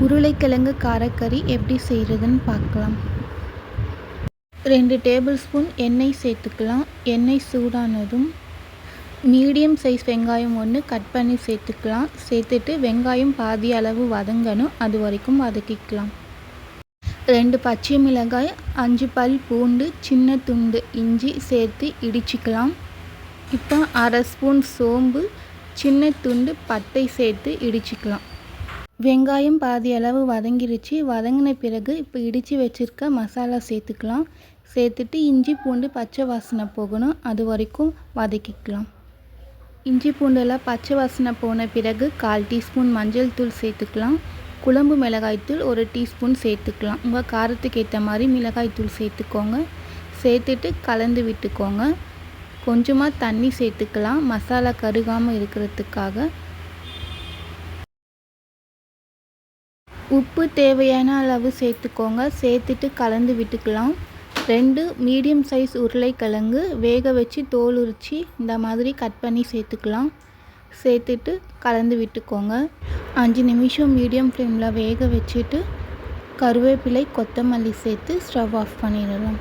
உருளைக்கிழங்கு காரக்கறி எப்படி செய்கிறதுன்னு பார்க்கலாம். 2 டேபிள் ஸ்பூன் எண்ணெய் சேர்த்துக்கலாம். எண்ணெய் சூடானதும் மீடியம் சைஸ் வெங்காயம் 1 கட் பண்ணி சேர்த்துக்கலாம். சேர்த்துட்டு வெங்காயம் பாதி அளவு வதங்கணும், அது வரைக்கும் வதக்கிக்கலாம். 2 பச்சை மிளகாய், 5 பல் பூண்டு, சின்ன துண்டு இஞ்சி சேர்த்து இடிச்சிக்கலாம். இப்போ அரை ஸ்பூன் சோம்பு, சின்ன துண்டு பட்டை சேர்த்து இடிச்சிக்கலாம். வெங்காயம் பாதி அளவு வதங்கிருச்சு. வதங்கின பிறகு இப்போ இடித்து வச்சுருக்க மசாலா சேர்த்துக்கலாம். சேர்த்துட்டு இஞ்சி பூண்டு பச்சை வாசனை போகணும், அது வரைக்கும் வதக்கிக்கலாம். இஞ்சி பூண்டெல்லாம் பச்சை வாசனை போன பிறகு 1/4 டீஸ்பூன் மஞ்சள் தூள் சேர்த்துக்கலாம். குழம்பு மிளகாய்த்தூள் 1 டீஸ்பூன் சேர்த்துக்கலாம். உங்கள் காரத்துக்கு ஏற்ற மாதிரி மிளகாய்த்தூள் சேர்த்துக்கோங்க. சேர்த்துட்டு கலந்து விட்டுக்கோங்க. கொஞ்சமாக தண்ணி சேர்த்துக்கலாம், மசாலா கருகாமல் இருக்கிறதுக்காக. உப்பு தேவையான அளவு சேர்த்துக்கோங்க. சேர்த்துட்டு கலந்து விட்டுக்கலாம். 2 மீடியம் சைஸ் உருளைக்கிழங்கு வேக வச்சு தோல் உரித்து இந்த மாதிரி கட் பண்ணி சேர்த்துக்கலாம். சேர்த்துட்டு கலந்து விட்டுக்கோங்க. 5 நிமிஷம் மீடியம் ஃப்ளேமில் வேக வச்சுட்டு கருவேப்பிலை கொத்தமல்லி சேர்த்து ஸ்டவ் ஆஃப் பண்ணிடலாம்.